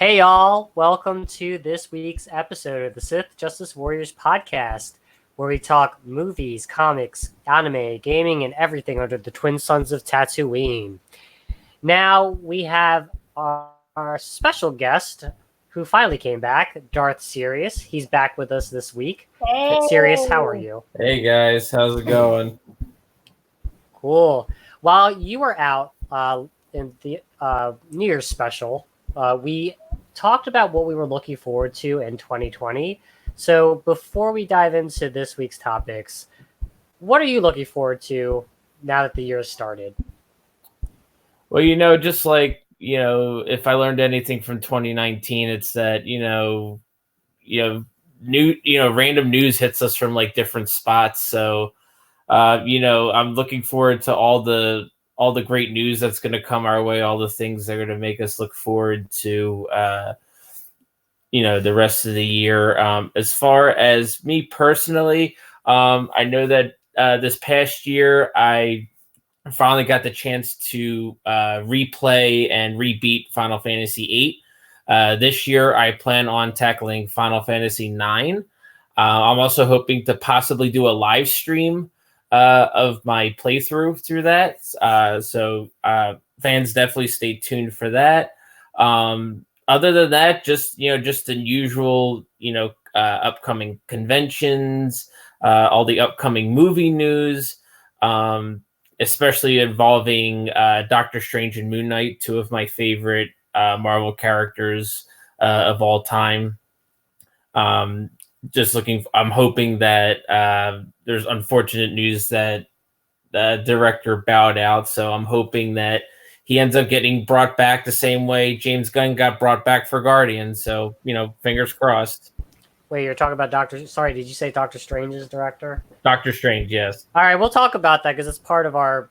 Hey y'all, welcome to this week's episode of the Sith Justice Warriors Podcast, where we talk movies, comics, anime, gaming, and everything under the twin suns of Tatooine. Now we have our special guest who finally came back, Darth Sirius. He's back with us this week. Hey. Sirius, how are you? Hey guys, how's it going? Cool. While you were out in the New Year's special, we talked about what we were looking forward to in 2020. So before we dive into this week's topics, what are you looking forward to now that the year has started? Well, just like, if I learned anything from 2019, it's that, random news hits us from like different spots. So, I'm looking forward to all the great news that's going to come our way, all the things that are going to make us look forward to, the rest of the year. As far as me personally, I know that this past year I finally got the chance to replay and rebeat Final Fantasy VIII. This year I plan on tackling Final Fantasy IX. I'm also hoping to possibly do a live stream of my playthrough through that. So fans definitely stay tuned for that. Other than that, just the usual, upcoming conventions, all the upcoming movie news, especially involving Doctor Strange and Moon Knight, two of my favorite Marvel characters of all time. I'm hoping that there's unfortunate news that the director bowed out, so I'm hoping that he ends up getting brought back the same way James Gunn got brought back for Guardians. So, fingers crossed. Wait, you're talking about did you say Doctor Strange's director? Doctor Strange, yes. All right, we'll talk about that because it's part of our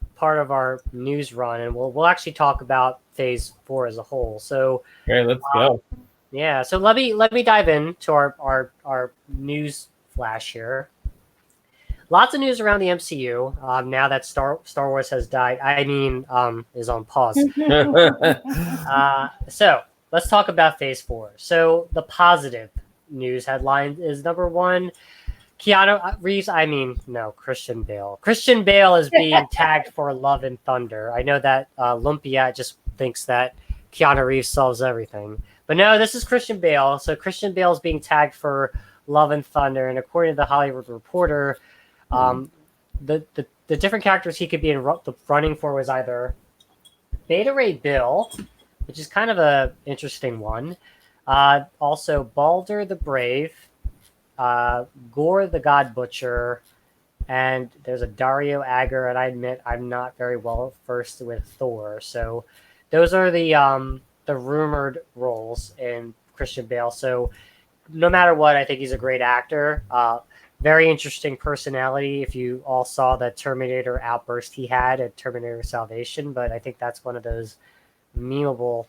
news run, and we'll actually talk about Phase 4 as a whole. So, okay, let's go. Yeah, so let me dive into our news flash here. Lots of news around the MCU now that Star Wars has died. Is on pause. So let's talk about Phase 4. So the positive news headline is number one: Keanu Reeves. Christian Bale. Christian Bale is being tagged for Love and Thunder. I know that Lumpia just thinks that Keanu Reeves solves everything, but no, this is Christian Bale. So Christian Bale is being tagged for Love and Thunder, and according to the Hollywood Reporter, the different characters he could be in the running for was either Beta Ray Bill, which is kind of a interesting one. Also Balder the Brave, Gore the God Butcher, and there's a Dario Agger, and I admit I'm not very well versed with Thor. So those are the rumored roles in Christian Bale. So no matter what, I think he's a great actor. Very interesting personality. If you all saw the Terminator outburst he had at Terminator Salvation, but I think that's one of those memeable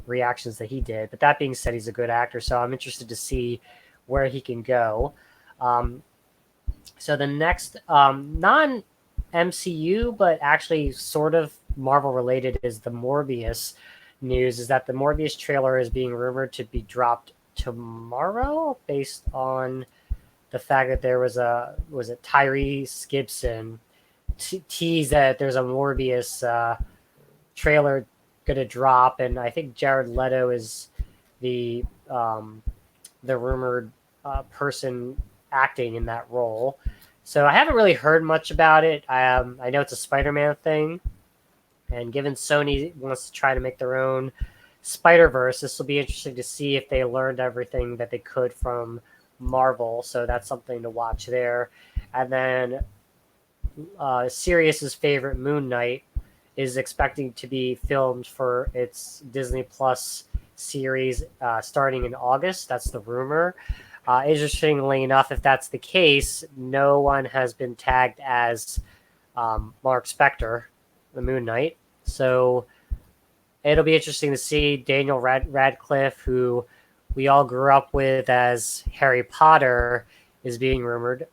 reactions that he did. But that being said, he's a good actor, so I'm interested to see where he can go. So the next non-MCU, but actually sort of Marvel related, is the Morbius news. Is that the Morbius trailer is being rumored to be dropped tomorrow, based on the fact that there was Tyrese Gibson teased that there's a Morbius trailer going to drop, and I think Jared Leto is the rumored person acting in that role. So I haven't really heard much about it. I know it's a Spider-Man thing, and given Sony wants to try to make their own Spider-Verse, this will be interesting to see if they learned everything that they could from Marvel, so that's something to watch there. And then Sirius's favorite, Moon Knight, is expecting to be filmed for its Disney Plus series starting in August. That's the rumor. Interestingly enough, if that's the case, no one has been tagged as Mark Spector, the Moon Knight. So it'll be interesting to see. Daniel Radcliffe, who we all grew up with as Harry Potter, is being rumored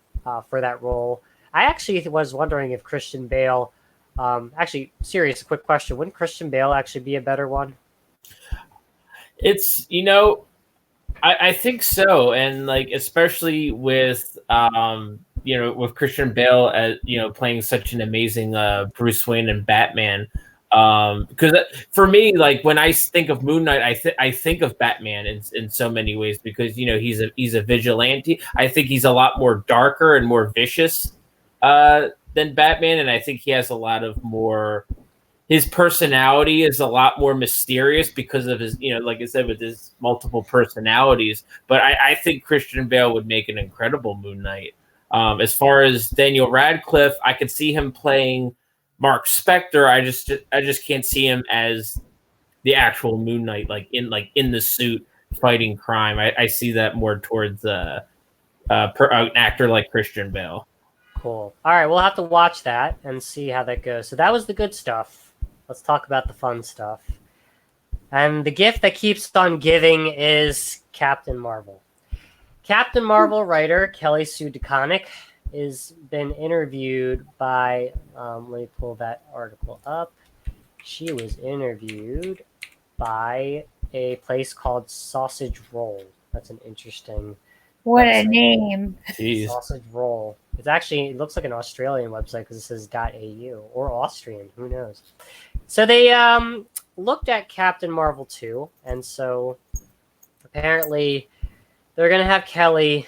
for that role. I actually was wondering if Christian Bale, serious, quick question, wouldn't Christian Bale actually be a better one? It's I think so, and like especially with with Christian Bale as playing such an amazing Bruce Wayne and Batman. Because for me, like when I think of Moon Knight, I think of Batman in so many ways because he's a vigilante. I think he's a lot more darker and more vicious than Batman, and I think he has a lot of more. His personality is a lot more mysterious because of his, like I said, with his multiple personalities. But I think Christian Bale would make an incredible Moon Knight. As far as Daniel Radcliffe, I could see him playing Mark Spector. I just can't see him as the actual Moon Knight, like in the suit fighting crime. I see that more towards an actor like Christian Bale. Cool. All right, we'll have to watch that and see how that goes. So that was the good stuff. Let's talk about the fun stuff. And the gift that keeps on giving is Captain Marvel. Captain Marvel writer Kelly Sue DeConnick has been interviewed by, let me pull that article up. She was interviewed by a place called Sausage Roll. That's an interesting What website. a name. Jeez. Sausage Roll. It looks like an Australian website because it says .au or Austrian. Who knows? So they looked at Captain Marvel 2, and so apparently they're going to have Kelly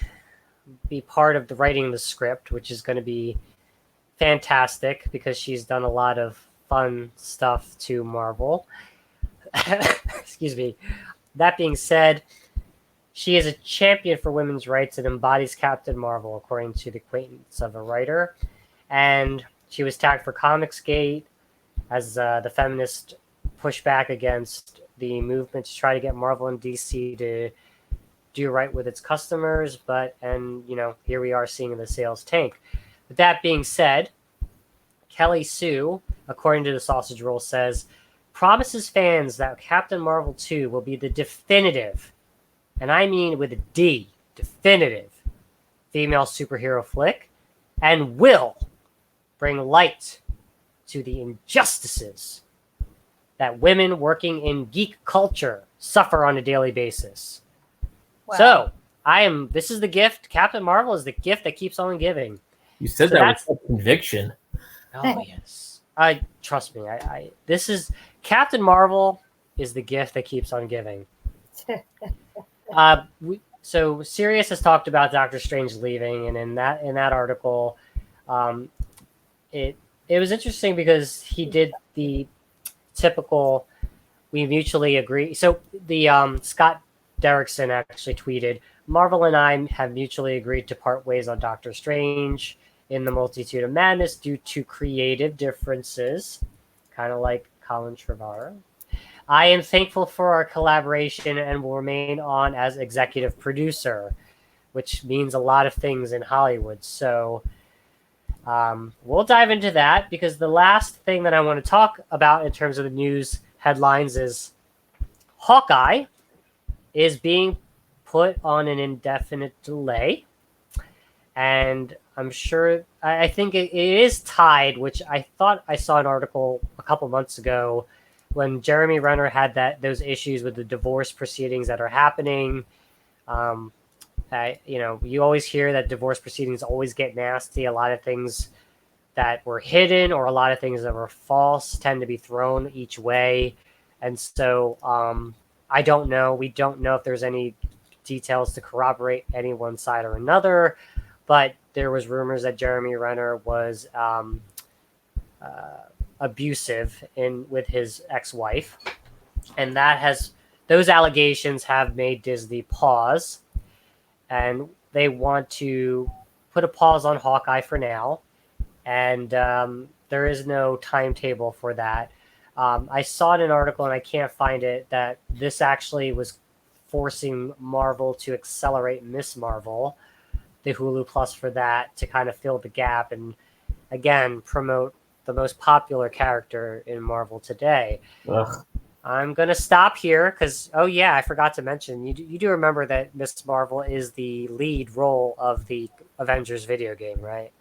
be part of the writing the script, which is going to be fantastic because she's done a lot of fun stuff to Marvel. Excuse me. That being said, she is a champion for women's rights and embodies Captain Marvel, according to the acquaintance of a writer. And she was tagged for Comicsgate as the feminist pushback against the movement to try to get Marvel and DC to do right with its customers. And here we are seeing the sales tank. With that being said, Kelly Sue, according to the Sausage Roll, says, promises fans that Captain Marvel 2 will be the definitive, and I mean with a D, definitive, female superhero flick, and will bring light to the injustices that women working in geek culture suffer on a daily basis. Wow. So, this is the gift. Captain Marvel is the gift that keeps on giving. You said that with conviction. Oh, yes. Trust me. This is Captain Marvel is the gift that keeps on giving. So Sirius has talked about Doctor Strange leaving, and in that article, it was interesting because he did the typical we mutually agree. So the Scott Derrickson actually tweeted, Marvel and I have mutually agreed to part ways on Doctor Strange in the Multitude of Madness due to creative differences, kind of like Colin Trevorrow. I am thankful for our collaboration and will remain on as executive producer, which means a lot of things in Hollywood. So we'll dive into that because the last thing that I want to talk about in terms of the news headlines is Hawkeye is being put on an indefinite delay. And I'm sure, I think it is tied, which I thought I saw an article a couple months ago when Jeremy Renner had those issues with the divorce proceedings that are happening. You always hear that divorce proceedings always get nasty. A lot of things that were hidden or a lot of things that were false tend to be thrown each way. And so I don't know. We don't know if there's any details to corroborate any one side or another, but there was rumors that Jeremy Renner was abusive with his ex-wife, and those allegations have made Disney pause, and they want to put a pause on Hawkeye for now, and there is no timetable for that. I saw in an article, and I can't find it, that this actually was forcing Marvel to accelerate Miss Marvel, the Hulu Plus for that, to kind of fill the gap and, again, promote the most popular character in Marvel today. Ugh. I'm going to stop here because, I forgot to mention, you do remember that Miss Marvel is the lead role of the Avengers video game, right?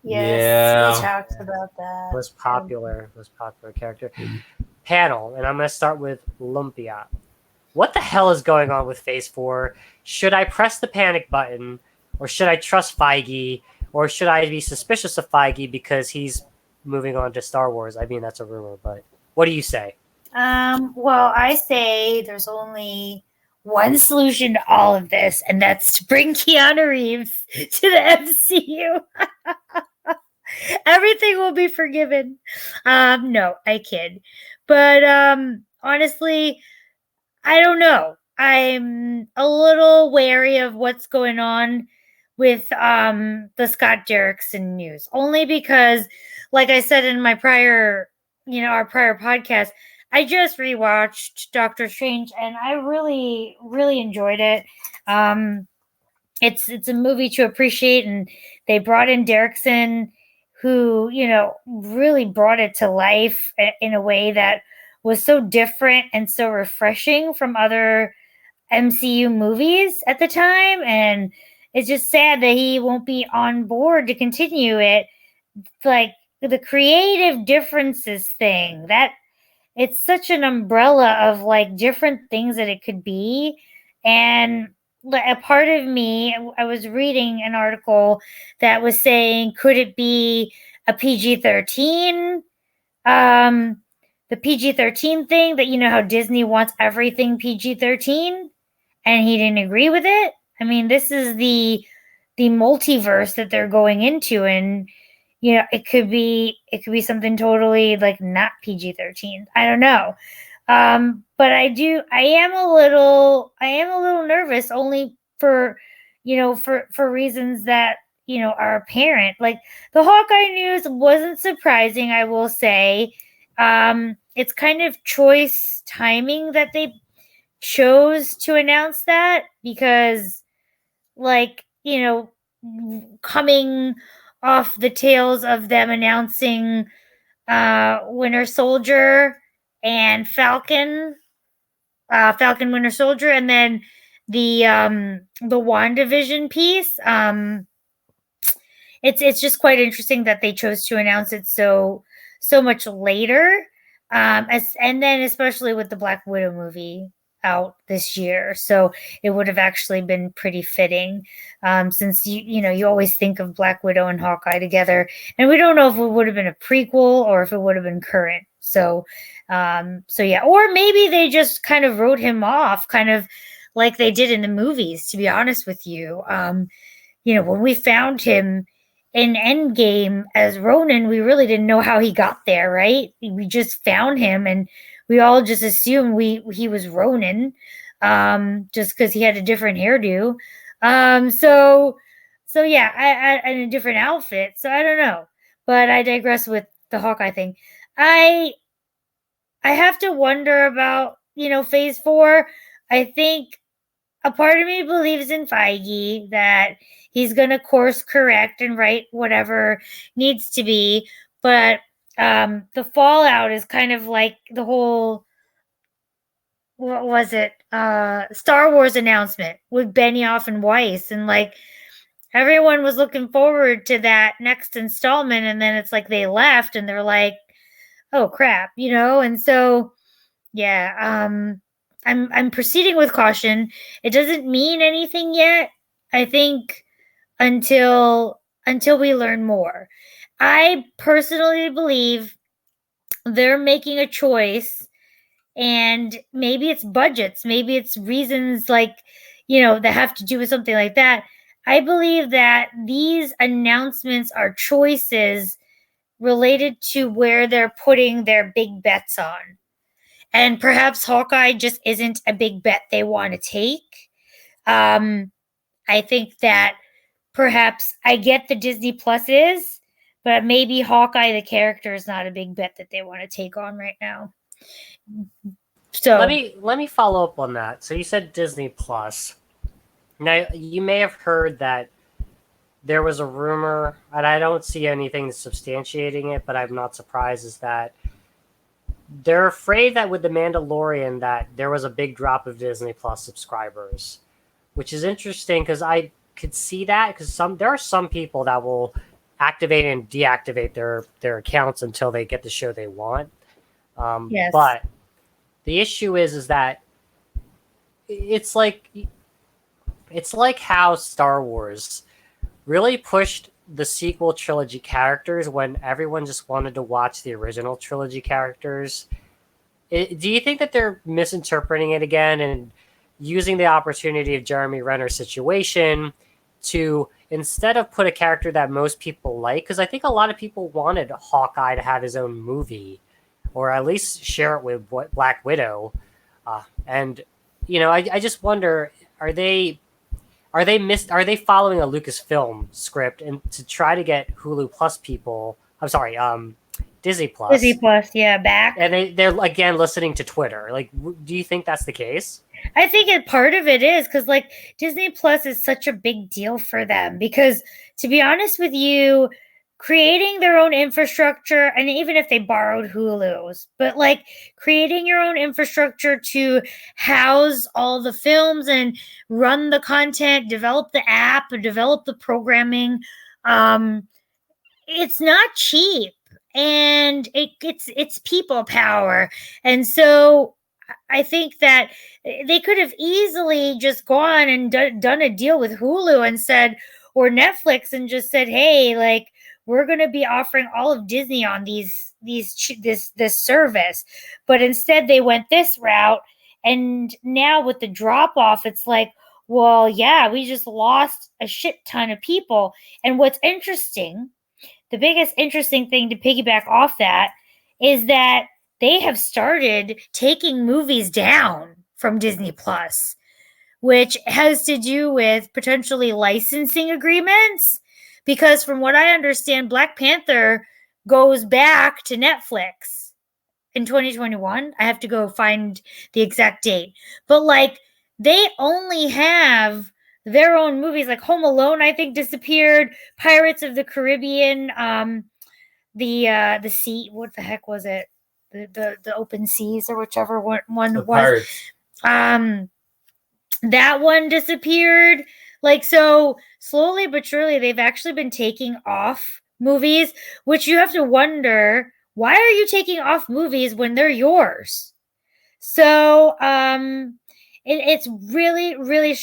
Yes, we talked about that. Most popular character. Panel, and I'm going to start with Lumpia. what the hell is going on with Phase 4? Should I press the panic button, or should I trust Feige, or should I be suspicious of Feige because he's moving on to Star Wars? I mean, that's a rumor, but what do you say? Well, I say there's only one solution to all of this, and that's to bring Keanu Reeves to the MCU. Everything will be forgiven. No, I kid. But honestly, I don't know. I'm a little wary of what's going on with the Scott Derrickson news. Only because, like I said in my prior, our prior podcast, I just rewatched Doctor Strange and I really, really enjoyed it. It's a movie to appreciate, and they brought in Derrickson, who, really brought it to life in a way that was so different and so refreshing from other MCU movies at the time. And it's just sad that he won't be on board to continue it. Like the creative differences thing, that it's such an umbrella of like different things that it could be. And a part of me, I was reading an article that was saying, could it be a PG-13? The PG-13 thing that, how Disney wants everything PG-13, and he didn't agree with it. I mean, this is the multiverse that they're going into, and it could be something totally like not PG-13. I don't know. But I am a little nervous, only for reasons that, are apparent. Like the Hawkeye news wasn't surprising, I will say. It's kind of choice timing that they chose to announce that, because coming off the tails of them announcing Winter Soldier and Falcon Winter Soldier, and then the WandaVision piece. It's just quite interesting that they chose to announce it so much later, and then especially with the Black Widow movie out this year, so it would have actually been pretty fitting, since you always think of Black Widow and Hawkeye together, and we don't know if it would have been a prequel or if it would have been current. So yeah, or maybe they just kind of wrote him off, kind of like they did in the movies. To be honest with you, when we found him in Endgame as Ronan, we really didn't know how he got there, right? We just found him, and we all just assumed he was Ronan, just because he had a different hairdo. So yeah, I and a different outfit. So I don't know, but I digress with the Hawkeye thing. I have to wonder about Phase 4. I think a part of me believes in Feige that he's going to course correct and write whatever needs to be. But the fallout is kind of like the whole, what was it? Star Wars announcement with Benioff and Weiss. And like everyone was looking forward to that next installment. And then it's like they left and they're like, oh crap, And so, yeah, I'm proceeding with caution. It doesn't mean anything yet, I think, until we learn more. I personally believe they're making a choice, and maybe it's budgets, maybe it's reasons like, that have to do with something like that. I believe that these announcements are choices related to where they're putting their big bets on. And perhaps Hawkeye just isn't a big bet they want to take. I think that perhaps I get the Disney Plus is, but maybe Hawkeye, the character, is not a big bet that they want to take on right now. So let me follow up on that. So you said Disney Plus. Now you may have heard that there was a rumor, and I don't see anything substantiating it, but I'm not surprised, is that they're afraid that with The Mandalorian that there was a big drop of Disney Plus subscribers, which is interesting because I could see that, because there are some people that will activate and deactivate their accounts until they get the show they want. Yes. But the issue is that it's like how Star Wars really pushed the sequel trilogy characters when everyone just wanted to watch the original trilogy characters. Do you think that they're misinterpreting it again and using the opportunity of Jeremy Renner's situation to, instead of put a character that most people like, because I think a lot of people wanted Hawkeye to have his own movie, or at least share it with Black Widow, and I just wonder, are they following a Lucasfilm script and to try to get Hulu Plus people? I'm sorry, Disney Plus. Disney Plus, yeah, back. And they're again listening to Twitter. Like, do you think that's the case? I think part of it is because like Disney Plus is such a big deal for them because, to be honest with you, creating their own infrastructure, and even if they borrowed Hulu's, but like creating your own infrastructure to house all the films and run the content, develop the app, develop the programming, it's not cheap, and it's people power. And so I think that they could have easily just gone and done a deal with Hulu and said, or Netflix, and just said, hey, like, we're going to be offering all of Disney on this service. But instead they went this route. And now with the drop off, it's like, well, yeah, we just lost a shit ton of people. And what's interesting, the biggest interesting thing to piggyback off that is that they have started taking movies down from Disney Plus, which has to do with potentially licensing agreements. Because from what I understand, Black Panther goes back to Netflix in 2021. I have to go find the exact date. But like, they only have their own movies. Like Home Alone, I think, disappeared. Pirates of the Caribbean, the sea, what the heck was it? The Open Seas, or whichever one was. Pirates. That one disappeared. Like, so slowly but surely, they've actually been taking off movies, which you have to wonder, why are you taking off movies when they're yours? So it's really, really,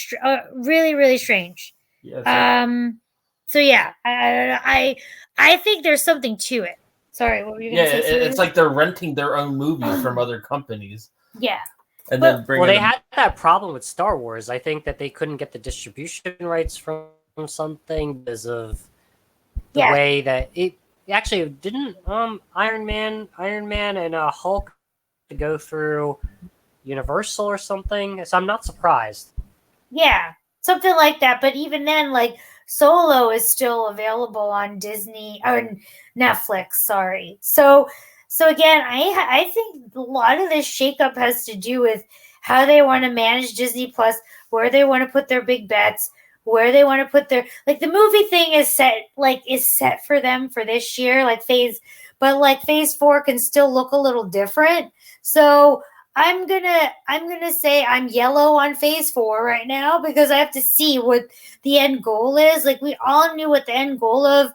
really strange. Yes, so yeah, I think there's something to it. Sorry, what were you going to say? It's like they're renting their own movies from other companies. Yeah. And then they had that problem with Star Wars. I think that they couldn't get the distribution rights from something because of the way that it actually didn't. Iron Man, and Hulk to go through Universal or something. So I'm not surprised. Yeah, something like that. But even then, like, Solo is still available on Disney or Netflix. Sorry. So again, I think a lot of this shakeup has to do with how they want to manage Disney Plus, where they want to put their big bets, where they want to put their, like, the movie thing is set for them for this year, like Phase 4 can still look a little different. So I'm gonna say I'm yellow on Phase 4 right now because I have to see what the end goal is. Like, we all knew what the end goal of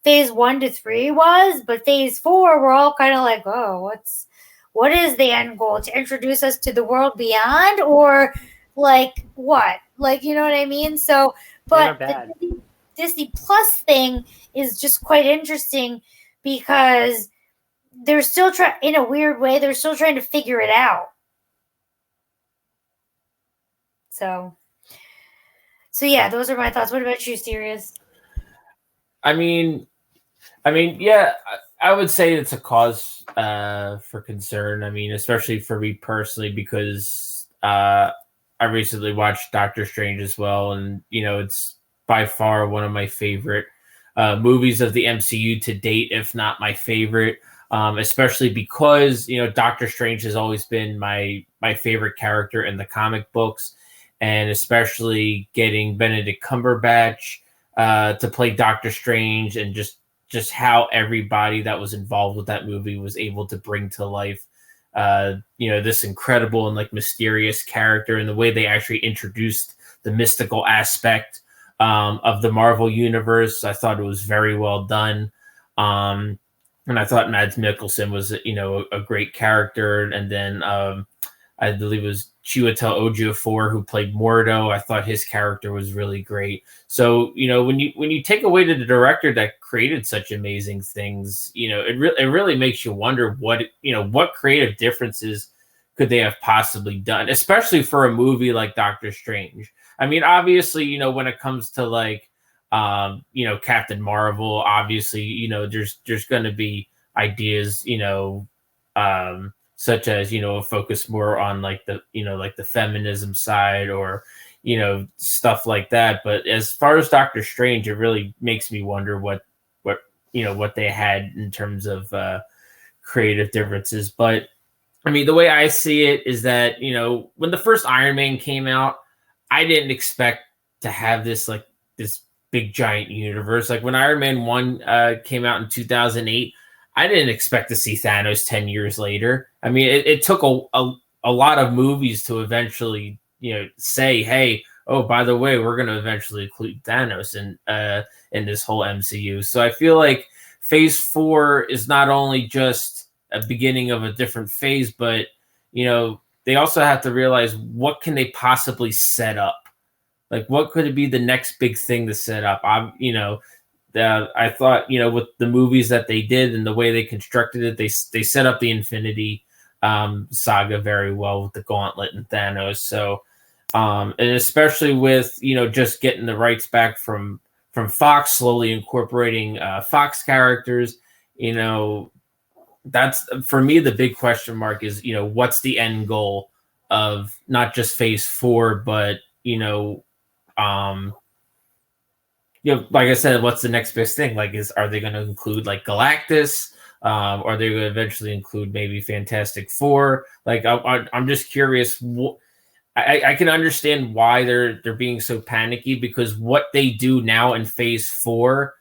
Phase 1 to 3 was, but Phase 4, we're all kind of like, oh, what is the end goal? To introduce us to the world beyond, or like what? Like, you know what I mean? So, but the Disney Plus thing is just quite interesting because they're still in a weird way, they're still trying to figure it out. So yeah, those are my thoughts. What about you, Sirius? I mean, yeah, I would say it's a cause for concern. I mean, especially for me personally, because I recently watched Doctor Strange as well, and it's by far one of my favorite movies of the MCU to date, if not my favorite. Especially because Doctor Strange has always been my favorite character in the comic books, and especially getting Benedict Cumberbatch to play Doctor Strange, and just how everybody that was involved with that movie was able to bring to life this incredible and like mysterious character, and the way they actually introduced the mystical aspect of the Marvel universe. I thought it was very well done. And I thought Mads Mikkelsen was, a great character. And then I believe it was Chiwetel Ejiofor who played Mordo. I thought his character was really great. So, when you take away the director that created such amazing things, it really makes you wonder what creative differences could they have possibly done, especially for a movie like Doctor Strange. I mean, obviously, when it comes to like, Captain Marvel, obviously, there's going to be ideas, such as, a focus more on like the feminism side or, stuff like that. But as far as Doctor Strange, it really makes me wonder what they had in terms of creative differences. But I mean, the way I see it is that, when the first Iron Man came out, I didn't expect to have this big giant universe. Like when Iron Man 1 came out in 2008, I didn't expect to see Thanos 10 years later. I mean, it took a lot of movies to eventually, say, hey, oh, by the way, we're going to eventually include Thanos in this whole MCU. So I feel like Phase 4 is not only just a beginning of a different phase, but, they also have to realize what can they possibly set up? Like, what could it be the next big thing to set up? I thought, with the movies that they did and the way they constructed it, they set up the Infinity saga very well with the Gauntlet and Thanos. So, and especially with, just getting the rights back from Fox, slowly incorporating Fox characters, that's for me the big question mark is, what's the end goal of not just Phase 4, but like I said, what's the next best thing? Like, are they going to include like Galactus? Are they going to eventually include maybe Fantastic Four? Like, I'm just curious. I can understand why they're being so panicky, because what they do now in Phase 4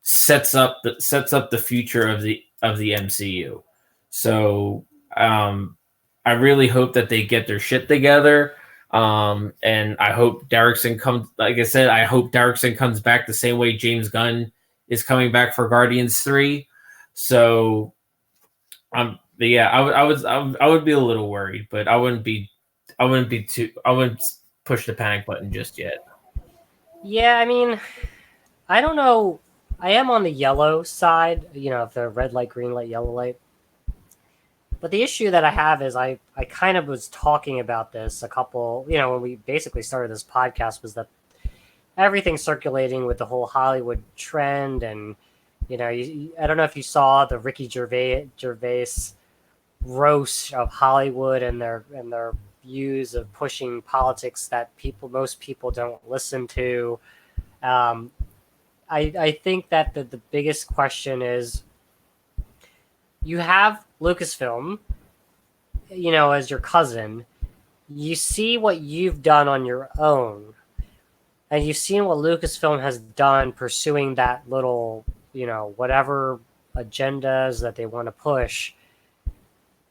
sets up the future of the MCU. So I really hope that they get their shit together. And I hope Derrickson comes. Like I said, I hope Derrickson comes back the same way James Gunn is coming back for Guardians 3. So, but yeah, I would be a little worried, but I wouldn't push the panic button just yet. Yeah, I mean, I don't know. I am on the yellow side, of the red light, green light, yellow light. But the issue that I have is I kind of was talking about this a couple, when we basically started this podcast, was that everything circulating with the whole Hollywood trend. And, I don't know if you saw the Ricky Gervais roast of Hollywood and their views of pushing politics that most people don't listen to. I think that the biggest question is, you have Lucasfilm, as your cousin. You see what you've done on your own, and you've seen what Lucasfilm has done pursuing that little, whatever agendas that they want to push.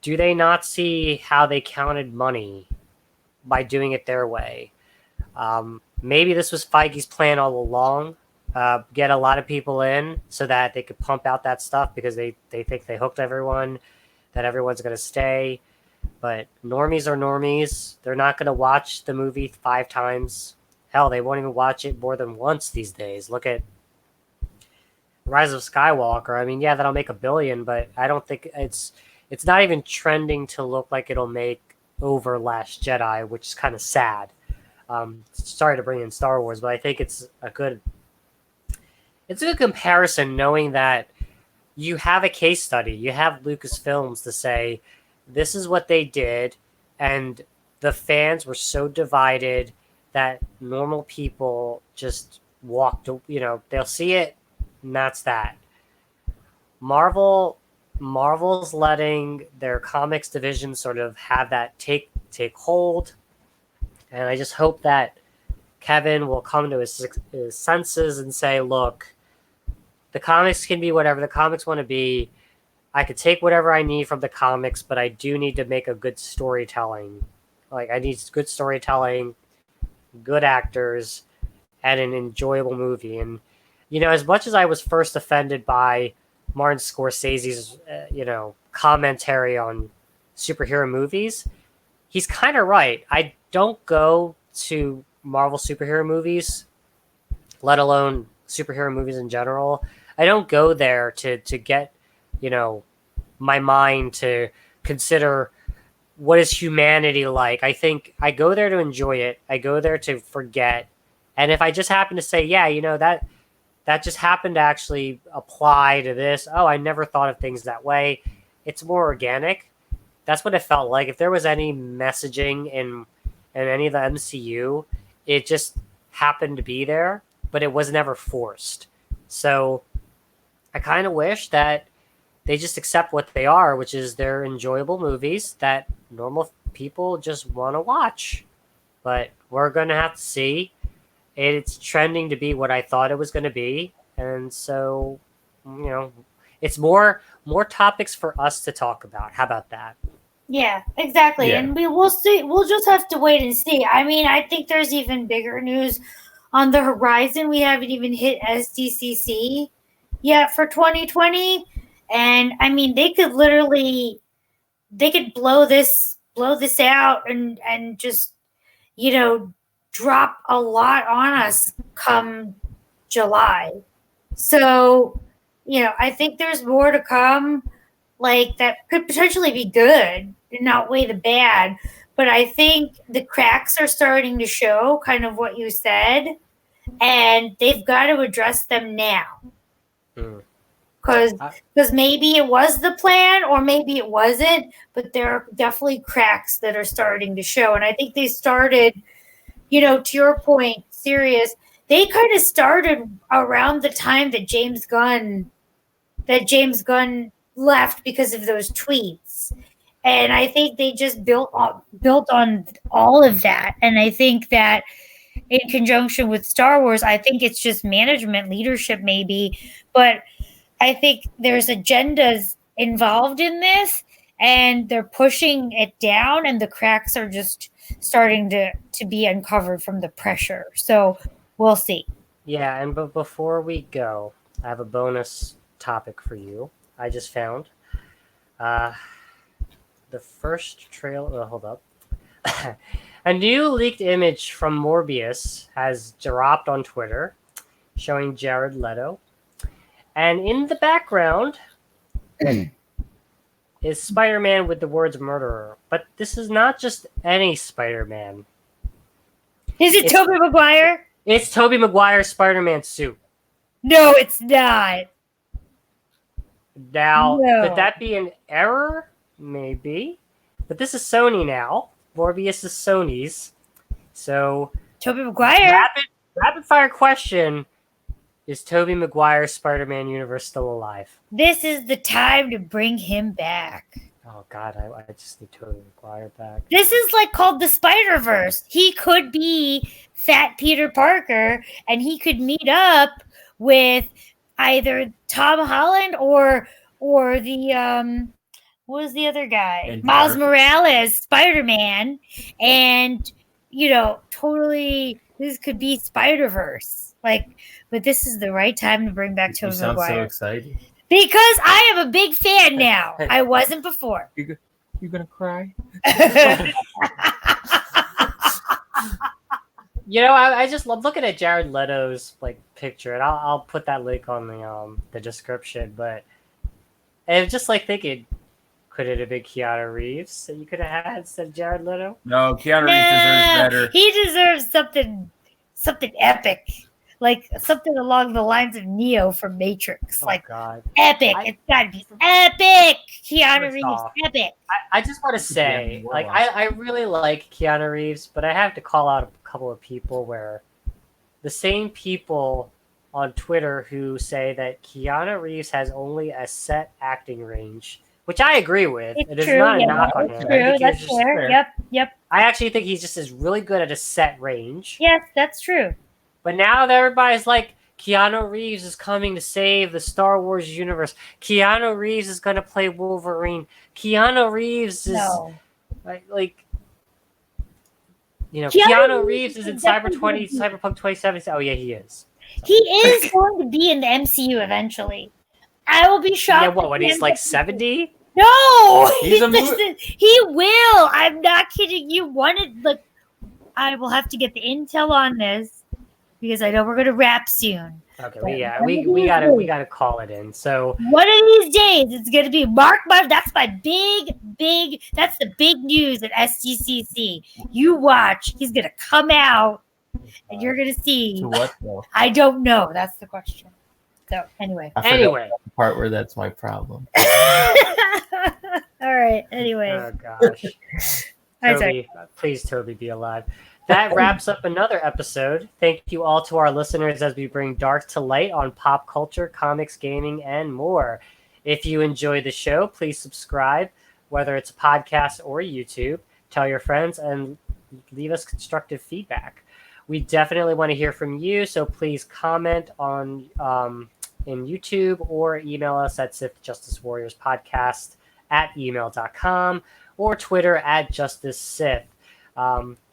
Do they not see how they counted money by doing it their way? Maybe this was Feige's plan all along. Get a lot of people in so that they could pump out that stuff because they think they hooked everyone, that everyone's going to stay. But normies are normies. They're not going to watch the movie 5 times. Hell, they won't even watch it more than once these days. Look at Rise of Skywalker. I mean, yeah, that'll make $1 billion, but I don't think it's not even trending to look like it'll make over Last Jedi, which is kind of sad. Sorry to bring in Star Wars, but I think it's a good comparison, knowing that you have a case study. You have Lucasfilms to say, this is what they did, and the fans were so divided that normal people just walked, they'll see it, and that's that. Marvel's letting their comics division sort of have that take hold, and I just hope that Kevin will come to his senses and say, look, the comics can be whatever the comics want to be. I could take whatever I need from the comics, but I do need to make a good storytelling. Like, I need good storytelling, good actors, and an enjoyable movie. And, as much as I was first offended by Martin Scorsese's, commentary on superhero movies, he's kind of right. I don't go to Marvel superhero movies, let alone superhero movies in general. I don't go there to get, my mind to consider what is humanity like. I think I go there to enjoy it. I go there to forget. And if I just happen to say, yeah, that just happened to actually apply to this. Oh, I never thought of things that way. It's more organic. That's what it felt like. If there was any messaging in any of the MCU, it just happened to be there, but it was never forced. So I kind of wish that they just accept what they are, which is they're enjoyable movies that normal people just want to watch. But we're going to have to see. It's trending to be what I thought it was going to be. And so, it's more topics for us to talk about. How about that? Yeah, exactly. Yeah. And we'll see. We'll just have to wait and see. I mean, I think there's even bigger news on the horizon. We haven't even hit SDCC yet for 2020. And I mean, they could blow this out and just, drop a lot on us come July. So, I think there's more to come, like that could potentially be good and outweigh the bad. But I think the cracks are starting to show, kind of what you said, and they've got to address them now. Because maybe it was the plan or maybe it wasn't, but there are definitely cracks that are starting to show. And I think they started, to your point, serious, they kind of started around the time that James Gunn left because of those tweets. And I think they just built on all of that. And I think that in conjunction with Star Wars, I think it's just management, leadership maybe, but I think there's agendas involved in this and they're pushing it down and the cracks are just starting to be uncovered from the pressure. So we'll see. Yeah, and but before we go, I have a bonus topic for you. I just found the first trailer. Hold up. A new leaked image from Morbius has dropped on Twitter showing Jared Leto. And in the background is Spider-Man with the words murderer. But this is not just any Spider-Man. It's Toby Maguire? It's Toby Maguire's Spider-Man suit. No, it's not. Now, could that be an error? Maybe. But this is Sony now. Morbius is Sony's. So, Toby Maguire? Rapid fire question. Is Toby Maguire's Spider-Man universe still alive? This is the time to bring him back. Oh, God, I just need Toby Maguire back. This is called the Spider-Verse. He could be Fat Peter Parker, and he could meet up with either Tom Holland or the what was the other guy? And Miles Morales, Spider-Man, and totally this could be Spider-Verse. But this is the right time to bring back Toby Maguire. You sound so excited. Because I am a big fan now. Hey, I wasn't before. You gonna cry? I just love looking at Jared Leto's picture, and I'll put that link on the description. But I'm just thinking, could it have been Keanu Reeves that you could have had instead of Jared Leto? No, Keanu Reeves deserves better. He deserves something epic. Something along the lines of Neo from Matrix. God. Epic. It's gotta be epic. Keanu Reeves, epic. I just want to say, I really like Keanu Reeves, but I have to call out a couple of people where the same people on Twitter who say that Keanu Reeves has only a set acting range, which I agree with. It's it is true, not a knock on him. True, that's fair. Yep. I actually think he just is really good at a set range. Yes, that's true. But now that everybody's like, Keanu Reeves is coming to save the Star Wars universe. Keanu Reeves is going to play Wolverine. Keanu Reeves is Keanu Reeves is in Cyberpunk 2077. Oh yeah, he is. He is going to be in the MCU eventually. I will be shocked. Yeah, when he's 70? No, He's a he will. I'm not kidding you. I will have to get the intel on this because I know we're going to wrap soon. Okay, we gotta call it in. So one of these days, it's going to be that's my that's the big news at SDCC. You watch. He's going to come out, and you're going to see. To what though? I don't know. That's the question. So anyway, the part where that's my problem. All right. Anyway. Oh gosh. Toby, please, Toby, be alive. That wraps up another episode. Thank you all to our listeners as we bring dark to light on pop culture, comics, gaming, and more. If you enjoy the show, please subscribe, whether it's a podcast or YouTube. Tell your friends and leave us constructive feedback. We definitely want to hear from you, so please comment on in YouTube or email us at Sith Justice Warriors Podcast @email.com or Twitter @JusticeSith.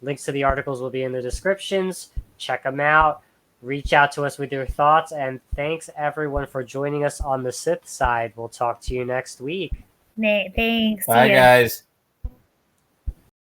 Links to the articles will be in the descriptions. Check them out. Reach out to us with your thoughts. And thanks, everyone, for joining us on the Sith side. We'll talk to you next week. Thanks. Bye, guys.